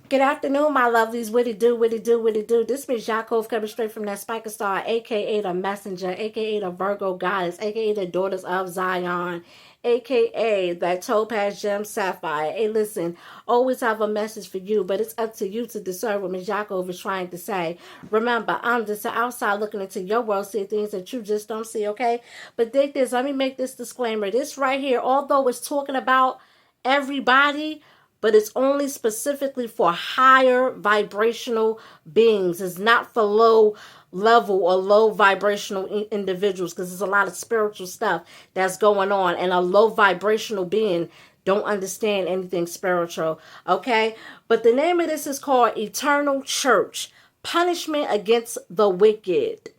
Good afternoon, my lovelies. What it do, what it do, what it do. This is Yaakov coming straight from that Spiker Star, aka the Messenger, aka the Virgo Goddess, aka the Daughters of Zion, aka that Topaz Gem Sapphire. Hey, listen, always have a message for you, but it's up to you to discern what Ms. Yaakov is trying to say. Remember, I'm just outside looking into your world, see things that you just don't see, okay? But dig this, let me make this disclaimer. This right here, although it's talking about everybody, but it's only specifically for higher vibrational beings. It's not for low level or low vibrational individuals, because there's a lot of spiritual stuff that's going on, and a low vibrational being don't understand anything spiritual, okay? But the name of this is called Eternal Church, Punishment Against the Wicked.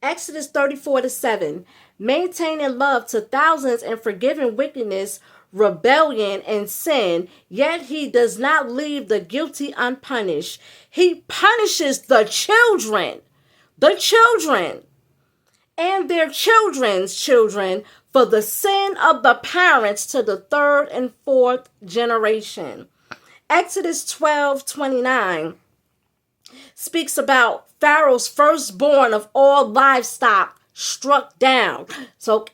Exodus 34-7, maintaining love to thousands and forgiving wickedness, rebellion, and sin, yet he does not leave the guilty unpunished. He punishes the children, and their children's children for the sin of the parents to the third and fourth generation. Exodus 12:29 speaks about Pharaoh's firstborn of all livestock struck down. So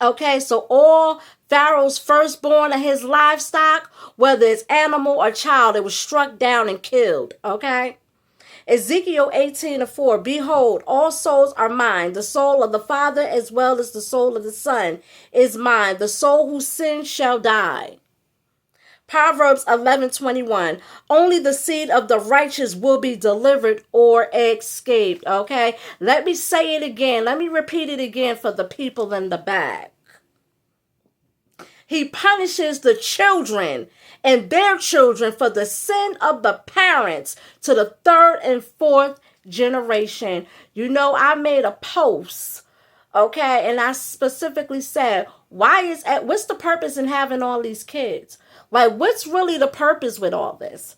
all Pharaoh's firstborn of his livestock, whether it's animal or child, it was struck down and killed, okay? Ezekiel 18:4, behold, all souls are mine. The soul of the Father as well as the soul of the Son is mine. The soul who sins shall die. Proverbs 11:21, only the seed of the righteous will be delivered or escaped, okay? Let me say it again. Let me repeat it again for the people in the back. He punishes the children and their children for the sin of the parents to the third and fourth generation. You know, I made a post, okay, and I specifically said, what's the purpose in having all these kids? Like, what's really the purpose with all this?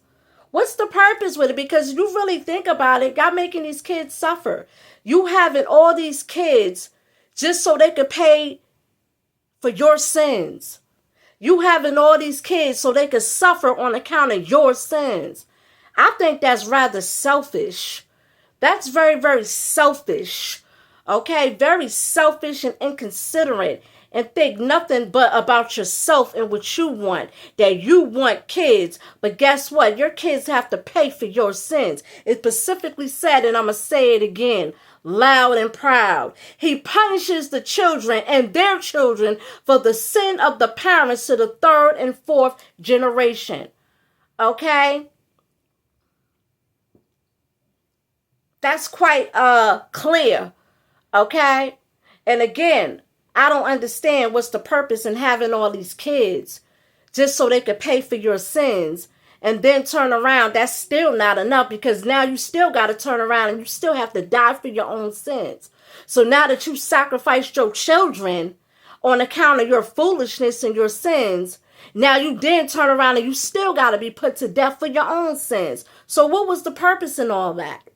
What's the purpose with it? Because you really think about it, God making these kids suffer. You having all these kids just so they could pay for your sins. You having all these kids so they could suffer on account of your sins. I think that's rather selfish. That's very, very selfish. Okay? Very selfish and inconsiderate. And think nothing but about yourself and what you want. That you want kids. But guess what? Your kids have to pay for your sins. It specifically said, and I'm going to say it again, loud and proud. He punishes the children and their children for the sin of the parents to the third and fourth generation. Okay? That's quite clear. Okay? And again, I don't understand what's the purpose in having all these kids just so they could pay for your sins and then turn around. That's still not enough, because now you still got to turn around and you still have to die for your own sins. So now that you sacrificed your children on account of your foolishness and your sins, now you then turn around and you still got to be put to death for your own sins. So what was the purpose in all that?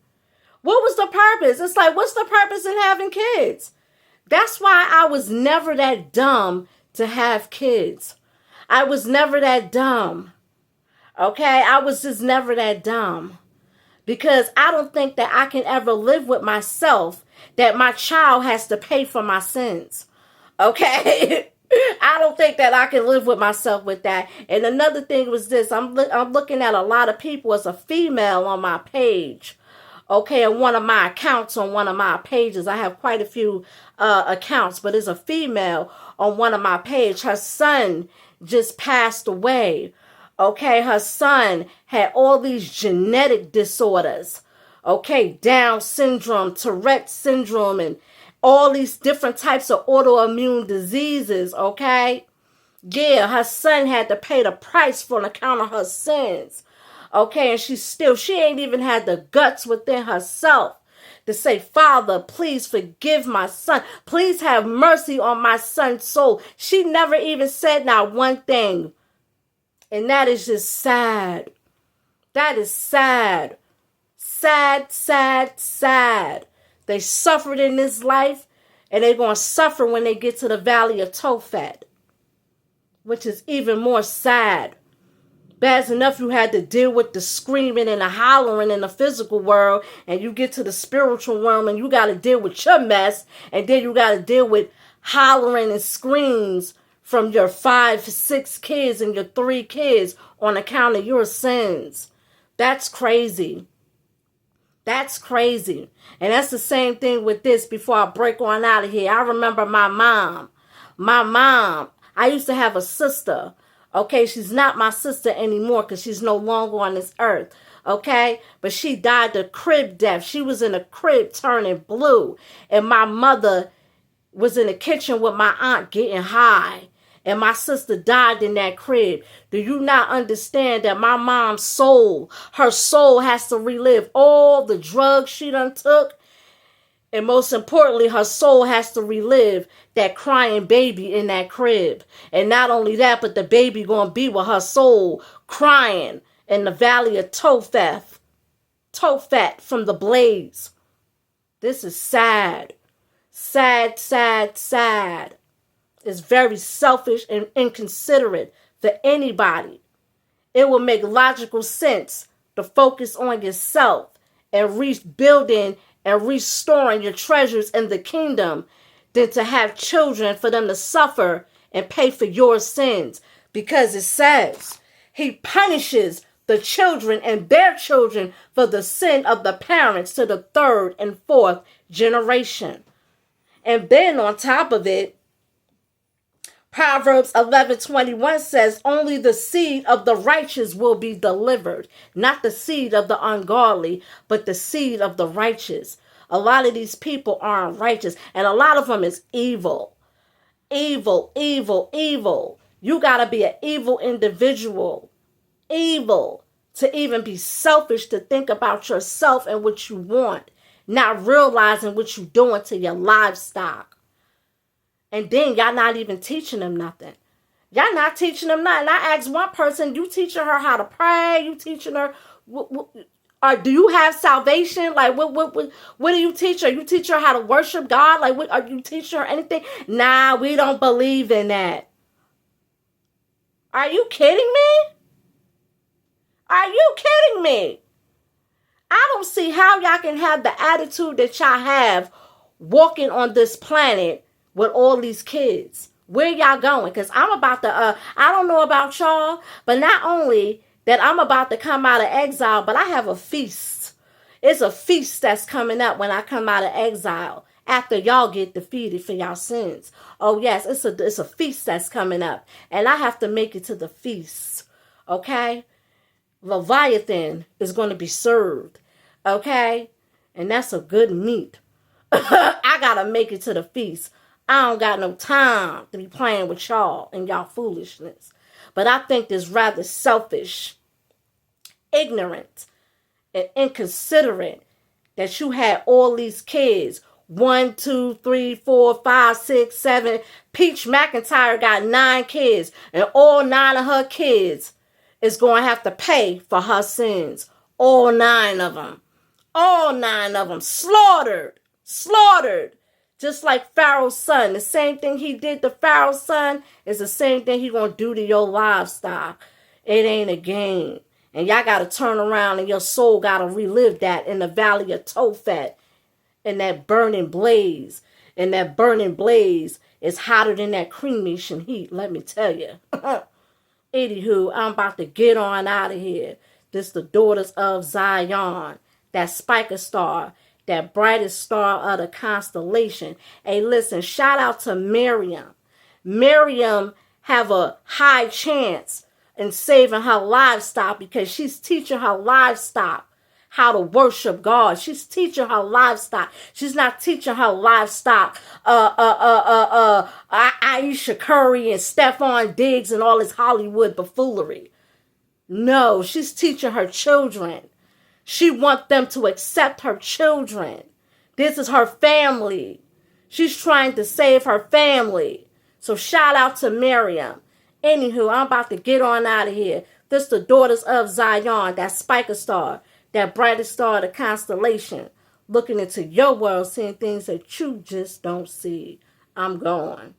What was the purpose? It's like, what's the purpose in having kids? That's why I was never that dumb to have kids. I was never that dumb. Okay? I was just never that dumb. Because I don't think that I can ever live with myself that my child has to pay for my sins. Okay? I don't think that I can live with myself with that. And another thing was this. I'm looking at a lot of people as a female on my page. Okay, on one of my accounts on one of my pages. I have quite a few accounts, but it's a female on one of my pages. Her son just passed away. Okay, her son had all these genetic disorders. Okay, Down syndrome, Tourette syndrome, and all these different types of autoimmune diseases. Okay, yeah, her son had to pay the price for an account of her sins. Okay, and she ain't even had the guts within herself to say, Father, please forgive my son. Please have mercy on my son's soul. She never even said not one thing. And that is just sad. That is sad. Sad, sad, sad. They suffered in this life, and they're going to suffer when they get to the valley of Tophet, which is even more sad. Bad enough you had to deal with the screaming and the hollering in the physical world, and you get to the spiritual realm and you got to deal with your mess, and then you got to deal with hollering and screams from your 5, 6 kids and your 3 kids on account of your sins. That's crazy. That's crazy. And that's the same thing with this before I break on out of here. I remember my mom. I used to have a sister. Okay, she's not my sister anymore because she's no longer on this earth. Okay, but she died the crib death. She was in a crib turning blue. And my mother was in the kitchen with my aunt getting high. And my sister died in that crib. Do you not understand that my mom's soul, her soul has to relive all the drugs she done took? And most importantly, her soul has to relive that crying baby in that crib. And not only that, but the baby gonna be with her soul crying in the valley of Tophet from the blaze. This is sad. Sad, sad, sad. It's very selfish and inconsiderate for anybody. It will make logical sense to focus on yourself and rebuilding and restoring your treasures in the kingdom than to have children for them to suffer and pay for your sins. Because it says he punishes the children and their children for the sin of the parents to the 3rd and 4th generation. And then on top of it, Proverbs 11:21 says, only the seed of the righteous will be delivered. Not the seed of the ungodly, but the seed of the righteous. A lot of these people aren't righteous, and a lot of them is evil. Evil, evil, evil. You got to be an evil individual. Evil to even be selfish, to think about yourself and what you want, not realizing what you're doing to your livestock. And then y'all not even teaching them nothing. Y'all not teaching them nothing. I asked one person, you teaching her how to pray? You teaching her, or do you have salvation? Like, what do you teach her? You teach her how to worship God? Like, what, are you teaching her anything? Nah, we don't believe in that. Are you kidding me? Are you kidding me? I don't see how y'all can have the attitude that y'all have walking on this planet with all these kids. Where y'all going? Because I'm about to, I don't know about y'all, but not only that I'm about to come out of exile, but I have a feast. It's a feast that's coming up when I come out of exile, after y'all get defeated for y'all sins. Oh yes, it's a feast that's coming up, and I have to make it to the feast. Okay? Leviathan is going to be served. Okay? And that's a good meat. I gotta make it to the feast. I don't got no time to be playing with y'all and y'all foolishness. But I think this rather selfish, ignorant, and inconsiderate that you had all these kids. 1, 2, 3, 4, 5, 6, 7. Peach McIntyre got 9 kids. And all 9 of her kids is going to have to pay for her sins. All 9 of them. All 9 of them. Slaughtered. Slaughtered. Just like Pharaoh's son. The same thing he did to Pharaoh's son is the same thing he going to do to your livestock. It ain't a game. And y'all got to turn around and your soul got to relive that in the valley of Tophet. In that burning blaze. And that burning blaze is hotter than that cremation heat, let me tell you. Anywho, I'm about to get on out of here. This the daughters of Zion. That spiker star. That brightest star of the constellation. Hey, listen, shout out to Miriam. Miriam have a high chance in saving her livestock because she's teaching her livestock how to worship God. She's teaching her livestock. She's not teaching her livestock Aisha Curry and Stephon Diggs and all this Hollywood buffoonery. No, she's teaching her children. She wants them to accept her children. This is her family. She's trying to save her family. So shout out to Miriam. Anywho, I'm about to get on out of here. This the daughters of Zion, that spiker star, that brightest star of the constellation, looking into your world, seeing things that you just don't see. I'm gone.